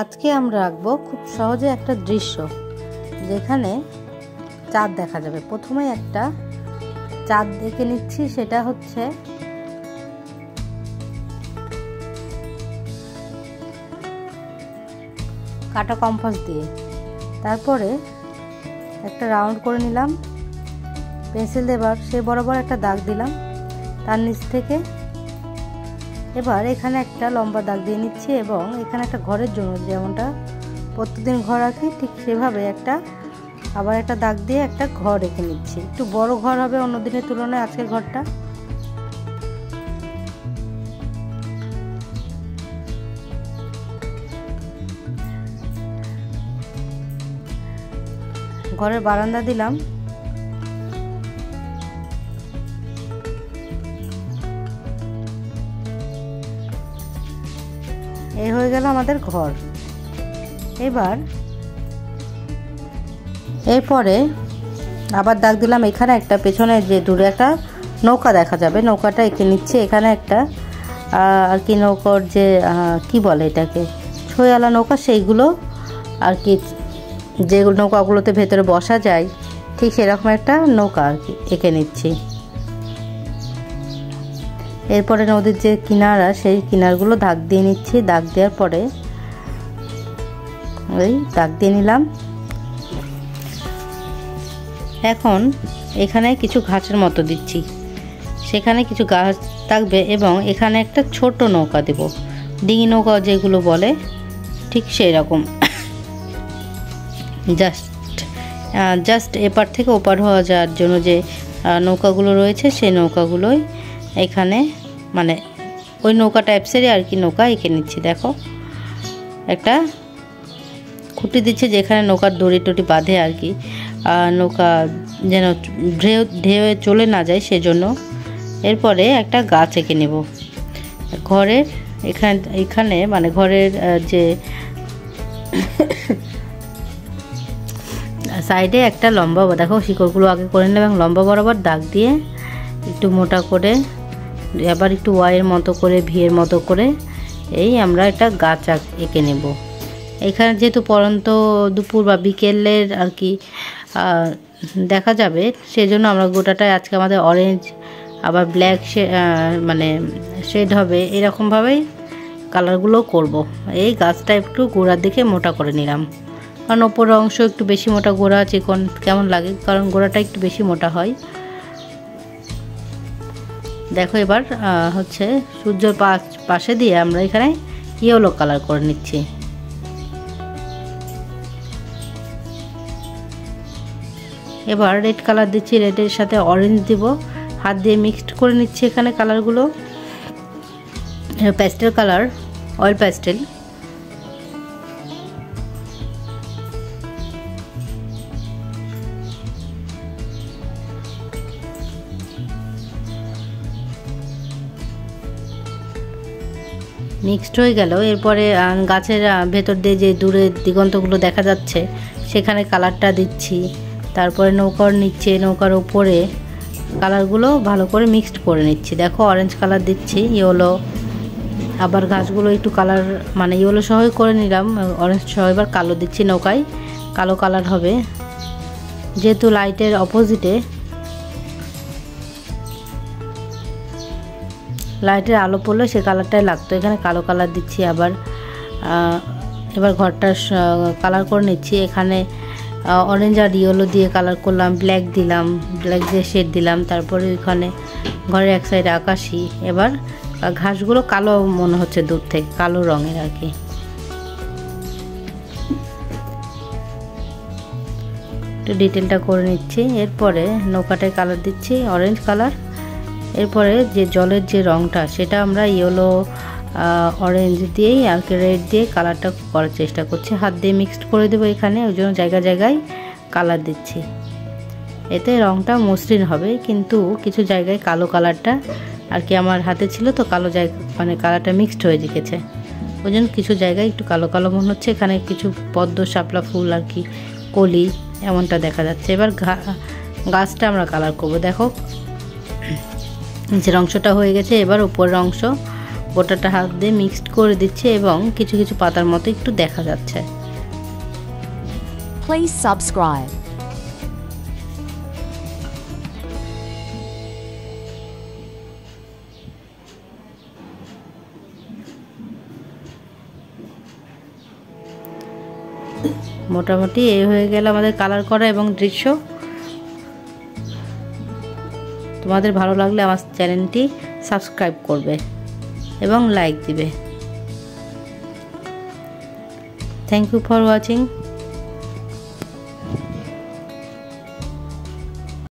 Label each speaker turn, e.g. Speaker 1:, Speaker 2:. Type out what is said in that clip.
Speaker 1: আজকে আমরা আঁকবো খুব সহজে একটা দৃশ্য যেখানে চাঁদ দেখা যাবে। প্রথমে একটা চাঁদ দেখে নিচ্ছি, সেটা হচ্ছে কাটা কম্পাস দিয়ে। তারপরে একটা রাউন্ড করে নিলাম পেন্সিল দিয়ে, এবার সেই বরাবর একটা দাগ দিলাম তার নিচ থেকে। এবার এখানে একটা লম্বা দাগ দিয়ে নিচ্ছি এবং এখানে একটা ঘরের জন্য যেমনটা প্রত্যেকদিন ঘর আঁকি ঠিক সেভাবে আবার একটা দাগ দিয়ে একটা ঘর রেখে নিচ্ছি। একটু বড় ঘর হবে অন্য দিনের তুলনায় আজকের ঘরটা। ঘরের বারান্দা দিলাম। এই হয়ে গেল আমাদের ঘর। এরপরে আবার দাগ দিলাম এখানে একটা, পেছনে যে দূরে একটা নৌকা দেখা যাবে, নৌকাটা এঁকে নিচ্ছে। এখানে একটা আর কি নৌকার যে কি বলে এটাকে, ছইওয়ালা নৌকা, সেইগুলো আর কি, যে নৌকাগুলোতে ভেতরে বসা যায় ঠিক সেরকম একটা নৌকা আর কি এঁকে নিচ্ছি। এরপরে নদীর যে কিনারা, সেই কিনারগুলো দাগ দিয়ে নিচ্ছি। দাগ দেওয়ার পরে ওই দাগ দিয়ে নিলাম। এখন এখানে কিছু ঘাসের মতো দিচ্ছি, সেখানে কিছু গাছ থাকবে এবং এখানে একটা ছোট নৌকা দেব, ডিঙি নৌকা যেগুলো বলে ঠিক সেই রকম। জাস্ট এপার থেকে ওপার হওয়া যাওয়ার জন্য যে নৌকাগুলো রয়েছে সেই নৌকাগুলোই এখানে, মানে ওই নৌকা টাইপসেরই আর কি নৌকা এঁকে নিচ্ছি। দেখো একটা খুঁটি দিচ্ছে যেখানে নৌকার দড়ি টড়ি বাঁধে আর কি, নৌকা যেন ঢেউয়ে চলে না যায় সেজন্য। এরপরে একটা গাছ এঁকে নেব ঘরের এখানে মানে ঘরের যে সাইডে একটা লম্বা, দেখো শিকড়গুলো আগে করে নেব এবং লম্বা বরাবর দাগ দিয়ে একটু মোটা করে, আবার একটু ওয়াইয়ের মতো করে, ভিয়ের মতো করে এই আমরা একটা গাছ এঁকে নেব। এখানে যেহেতু পরন্ত দুপুর বা বিকেলের আর কি দেখা যাবে, সেজন্য আমরা গোটাটায় আজকে আমাদের অরেঞ্জ আবার ব্ল্যাক মানে শেড হবে, এরকমভাবেই কালারগুলো করব। এই গাছটা একটু গোড়ার দিকে মোটা করে নিলাম, কারণ ওপরের অংশ একটু বেশি মোটা, গোড়া চিকন কেমন লাগে, কারণ গোড়াটা একটু বেশি মোটা হয়। দেখো এবার হচ্ছে সূর্যের পাশে দিয়ে আমরা এখানে ইয়েলো কালার করে নিচ্ছি। এবার রেড কালার দিচ্ছি, রেডের সাথে অরেঞ্জ দিব, হাত দিয়ে মিক্সড করে নিচ্ছি এখানে কালারগুলো। Pastel colour, oil pastel. Mixed হয়ে গেল। এরপরে গাছের ভেতর দিয়ে যে দূরে দিগন্তগুলো দেখা যাচ্ছে সেখানে কালারটা দিচ্ছি। তারপরে নৌকার নিচে, নৌকার ওপরে কালারগুলো ভালো করে মিক্সড করে নিচ্ছি। দেখো অরেঞ্জ কালার দিচ্ছি, ইয়েলো, আবার গাছগুলো একটু কালার মানে ইয়েলো সহই করে নিলাম, অরেঞ্জ সহ। এবার কালো দিচ্ছি, নৌকায় কালো কালার হবে যেহেতু লাইটের অপোজিটে, লাইটের আলো পড়লে সে কালারটাই লাগতো। এখানে কালো কালার দিচ্ছি। এবার ঘরটা কালার করে নিচ্ছি। এখানে অরেঞ্জ আর ইয়েলো দিয়ে কালার করলাম, ব্ল্যাক দিলাম, ব্ল্যাক দিয়ে শেড দিলাম। তারপরে ওইখানে ঘরের এক সাইডে আকাশি। এবার ঘাসগুলো কালো মনে হচ্ছে দূর থেকে, কালো রঙের আর কি। একটু ডিটেলটা করে নিচ্ছি। এরপরে নৌকাটায় কালার দিচ্ছি অরেঞ্জ কালার। এরপরে যে জলের যে রঙটা সেটা আমরা ইয়েলো অরেঞ্জ দিয়েই আর কি, রেড দিয়ে কালারটা করার চেষ্টা করছি। হাত দিয়ে মিক্সড করে দেবো এখানে, ওই জন্য জায়গায় জায়গায় কালার দিচ্ছি। এতে রঙটা মসৃণ হবে, কিন্তু কিছু জায়গায় কালো কালারটা আর কি আমার হাতে ছিল তো, কালো জায়গা মানে কালারটা মিক্সড হয়ে গেছে, ওই জন্য কিছু জায়গায় একটু কালো কালো মনে হচ্ছে। এখানে কিছু পদ্ম শাপলা ফুল আর কি, কলি এমনটা দেখা যাচ্ছে। এবার গাছটা আমরা কালার করব। দেখো নিচের অংশটা হয়ে গেছে, এবার উপরের অংশ গোটাটা হাত দিয়ে মিক্সড করে দিচ্ছি এবং কিছু কিছু পাতার মতো একটু দেখা যাচ্ছে।
Speaker 2: Please subscribe.
Speaker 1: মোটামুটি এই হয়ে গেল আমাদের কালার করা এবং দৃশ্য। তোমাদের ভালো লাগলে আমার চ্যানেলটি সাবস্ক্রাইব করবে এবং লাইক দিবে। Thank you for watching.